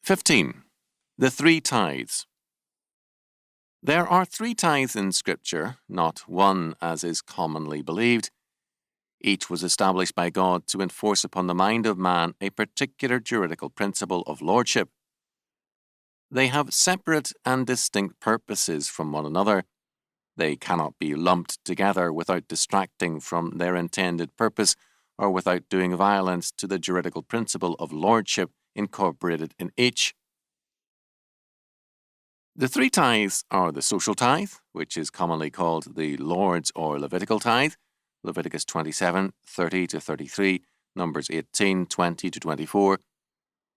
15. The three tithes. There are three tithes in Scripture, not one as is commonly believed. Each was established by God to enforce upon the mind of man a particular juridical principle of lordship. They have separate and distinct purposes from one another. They cannot be lumped together without distracting from their intended purpose or without doing violence to the juridical principle of lordship incorporated in each. The three tithes are the social tithe, which is commonly called the Lord's or Levitical tithe, Leviticus 27, 30 to 33, Numbers 18, 20 to 24.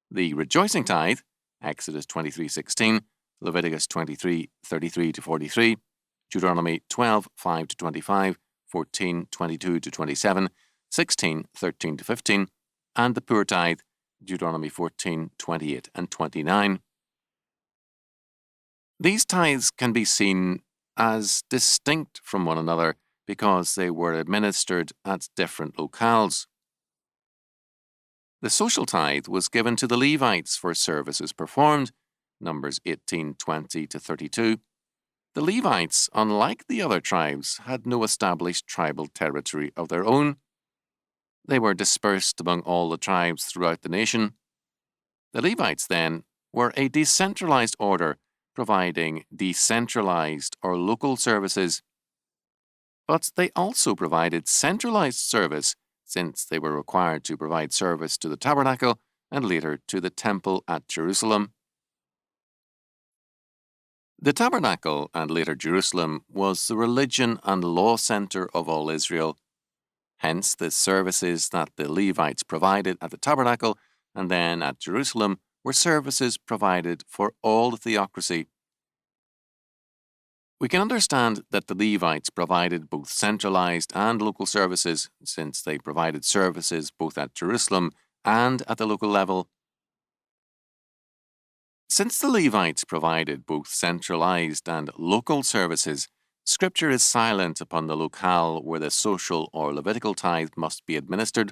The rejoicing tithe, Exodus 23, 16, Leviticus 23, 33 to 43, Deuteronomy 12, 5 to 25, 14, 22 to 27, 16, 13 to 15, and the poor tithe, Deuteronomy 14, 28 and 29. These tithes can be seen as distinct from one another because they were administered at different locales. The social tithe was given to the Levites for services performed, Numbers 18, 20 to 32. The Levites, unlike the other tribes, had no established tribal territory of their own. They were dispersed among all the tribes throughout the nation. The Levites, then, were a decentralized order providing decentralized or local services. But they also provided centralized service, since they were required to provide service to the tabernacle and later to the temple at Jerusalem. The tabernacle and later Jerusalem was the religion and law center of all Israel. Hence, the services that the Levites provided at the tabernacle and then at Jerusalem were services provided for all the theocracy. We can understand that the Levites provided both centralized and local services, since they provided services both at Jerusalem and at the local level. Since the Levites provided both centralized and local services, Scripture is silent upon the locale where the social or Levitical tithe must be administered.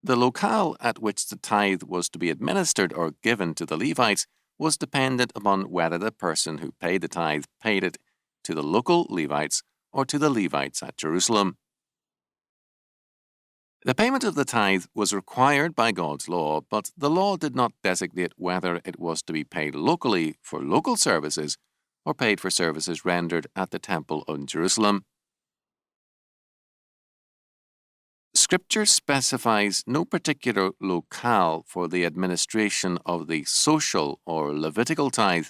The locale at which the tithe was to be administered or given to the Levites was dependent upon whether the person who paid the tithe paid it to the local Levites or to the Levites at Jerusalem. The payment of the tithe was required by God's law, but the law did not designate whether it was to be paid locally for local services or paid for services rendered at the temple in Jerusalem. Scripture specifies no particular locale for the administration of the social or Levitical tithe.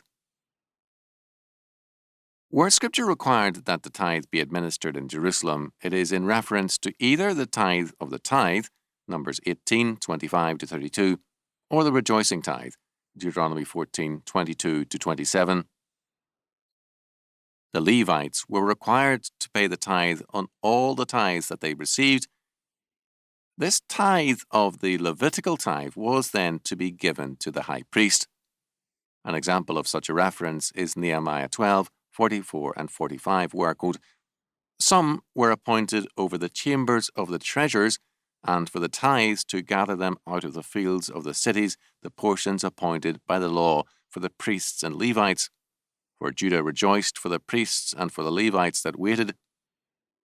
Where Scripture required that the tithe be administered in Jerusalem, it is in reference to either the tithe of the tithe, Numbers 18, 25 to 32, or the rejoicing tithe, Deuteronomy 14, 22 to 27. The Levites were required to pay the tithe on all the tithes that they received. This tithe of the Levitical tithe was then to be given to the high priest. An example of such a reference is Nehemiah 12, 44 and 45, where, quote, "Some were appointed over the chambers of the treasures, and for the tithes to gather them out of the fields of the cities, the portions appointed by the law for the priests and Levites. For Judah rejoiced for the priests and for the Levites that waited.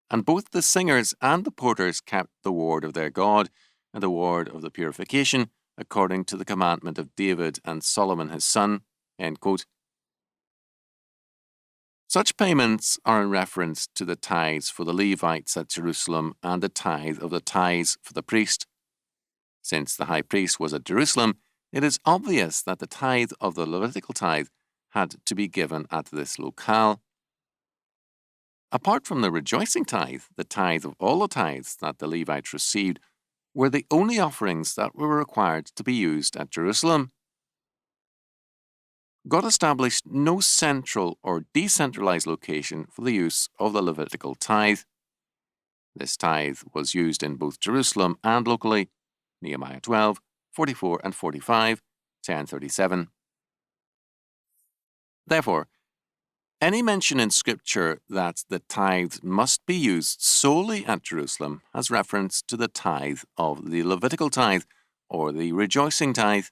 And both the singers and the porters kept the word of their God and the word of the purification, according to the commandment of David and Solomon his son." End quote. Such payments are in reference to the tithes for the Levites at Jerusalem and the tithe of the tithes for the priest. Since the high priest was at Jerusalem, it is obvious that the tithe of the Levitical tithe had to be given at this locale. Apart from the rejoicing tithe, the tithe of all the tithes that the Levites received were the only offerings that were required to be used at Jerusalem. God established no central or decentralized location for the use of the Levitical tithe. This tithe was used in both Jerusalem and locally, Nehemiah 12, 44 and 45, 10:37. Therefore, any mention in Scripture that the tithe must be used solely at Jerusalem has reference to the tithe of the Levitical tithe or the rejoicing tithe.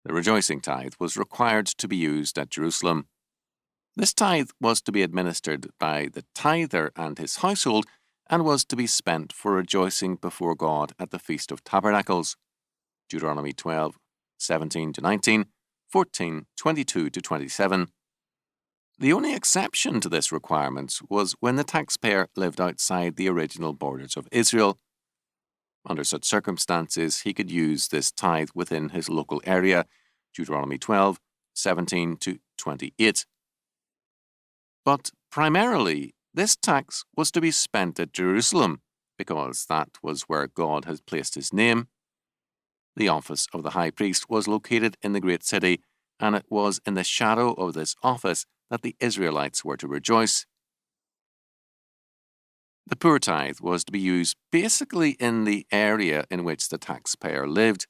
The rejoicing tithe was required to be used at Jerusalem. This tithe was to be administered by the tither and his household and was to be spent for rejoicing before God at the Feast of Tabernacles. Deuteronomy 12:17-19, 14:22-27. The only exception to this requirement was when the taxpayer lived outside the original borders of Israel. Under such circumstances, he could use this tithe within his local area, Deuteronomy 12:17-28. But primarily, this tax was to be spent at Jerusalem, because that was where God had placed his name. The office of the high priest was located in the great city, and it was in the shadow of this office that the Israelites were to rejoice. The poor tithe was to be used basically in the area in which the taxpayer lived.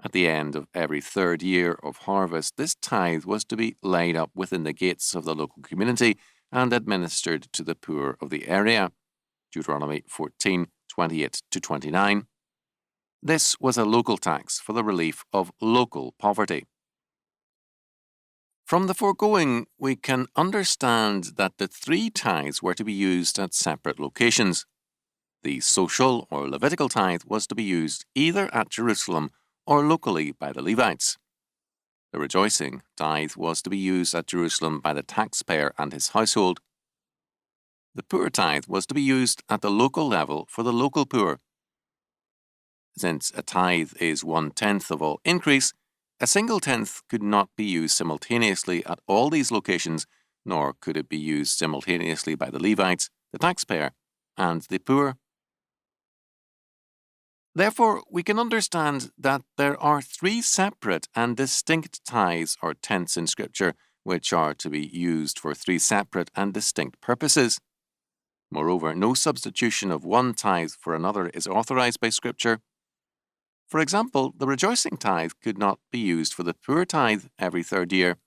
At the end of every third year of harvest, this tithe was to be laid up within the gates of the local community and administered to the poor of the area. Deuteronomy 14:28-29. This was a local tax for the relief of local poverty. From the foregoing, we can understand that the three tithes were to be used at separate locations. The social or Levitical tithe was to be used either at Jerusalem or locally by the Levites. The rejoicing tithe was to be used at Jerusalem by the taxpayer and his household. The poor tithe was to be used at the local level for the local poor. Since a tithe is 1/10 of all increase, a single tenth could not be used simultaneously at all these locations, nor could it be used simultaneously by the Levites, the taxpayer, and the poor. Therefore, we can understand that there are three separate and distinct tithes or tenths in Scripture, which are to be used for three separate and distinct purposes. Moreover, no substitution of one tithe for another is authorized by Scripture. For example, the rejoicing tithe could not be used for the poor tithe every third year.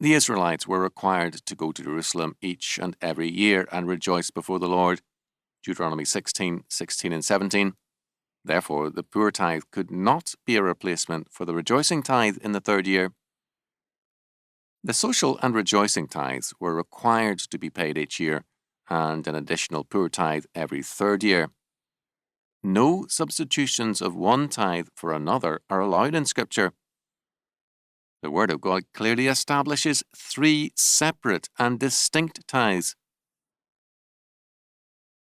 The Israelites were required to go to Jerusalem each and every year and rejoice before the Lord. Deuteronomy 16:16 and 17. Therefore, the poor tithe could not be a replacement for the rejoicing tithe in the third year. The social and rejoicing tithes were required to be paid each year, and an additional poor tithe every third year. No substitutions of one tithe for another are allowed in Scripture. The Word of God clearly establishes three separate and distinct tithes.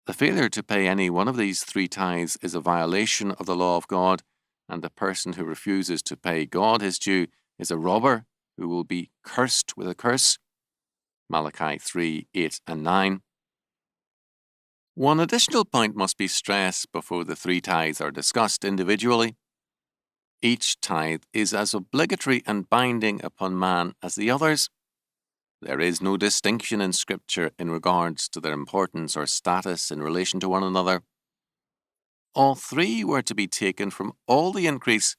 The failure to pay any one of these three tithes is a violation of the law of God, and the person who refuses to pay God his due is a robber who will be cursed with a curse. Malachi 3:8 and 9. One additional point must be stressed before the three tithes are discussed individually. Each tithe is as obligatory and binding upon man as the others. There is no distinction in Scripture in regards to their importance or status in relation to one another. All three were to be taken from all the increase,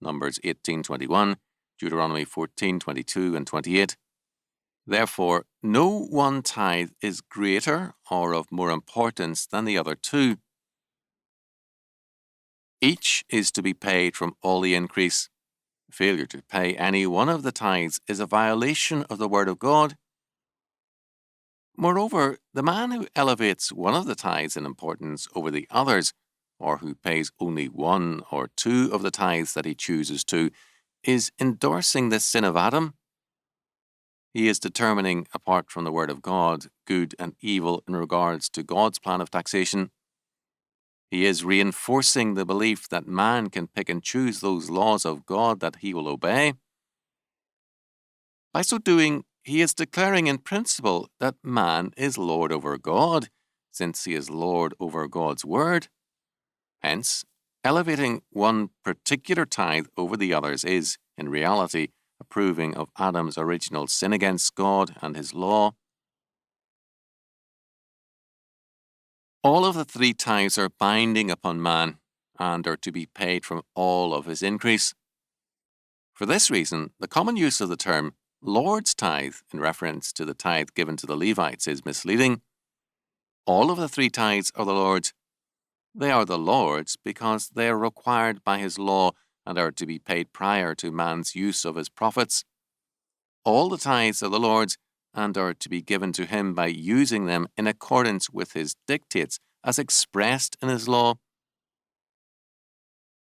Numbers 18:21, Deuteronomy 14:22 and 28. Therefore, no one tithe is greater or of more importance than the other two. Each is to be paid from all the increase. Failure to pay any one of the tithes is a violation of the Word of God. Moreover, the man who elevates one of the tithes in importance over the others, or who pays only one or two of the tithes that he chooses to, is endorsing the sin of Adam. He is determining, apart from the Word of God, good and evil in regards to God's plan of taxation. He is reinforcing the belief that man can pick and choose those laws of God that he will obey. By so doing, he is declaring in principle that man is Lord over God, since he is Lord over God's Word. Hence, elevating one particular tithe over the others is, in reality, approving of Adam's original sin against God and his law. All of the three tithes are binding upon man and are to be paid from all of his increase. For this reason, the common use of the term Lord's tithe in reference to the tithe given to the Levites is misleading. All of the three tithes are the Lord's. They are the Lord's because they are required by his law and are to be paid prior to man's use of his profits. All the tithes are the Lord's and are to be given to him by using them in accordance with his dictates as expressed in his law.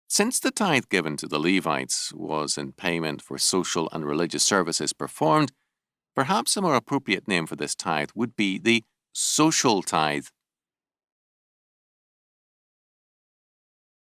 Since the tithe given to the Levites was in payment for social and religious services performed, perhaps a more appropriate name for this tithe would be the social tithe.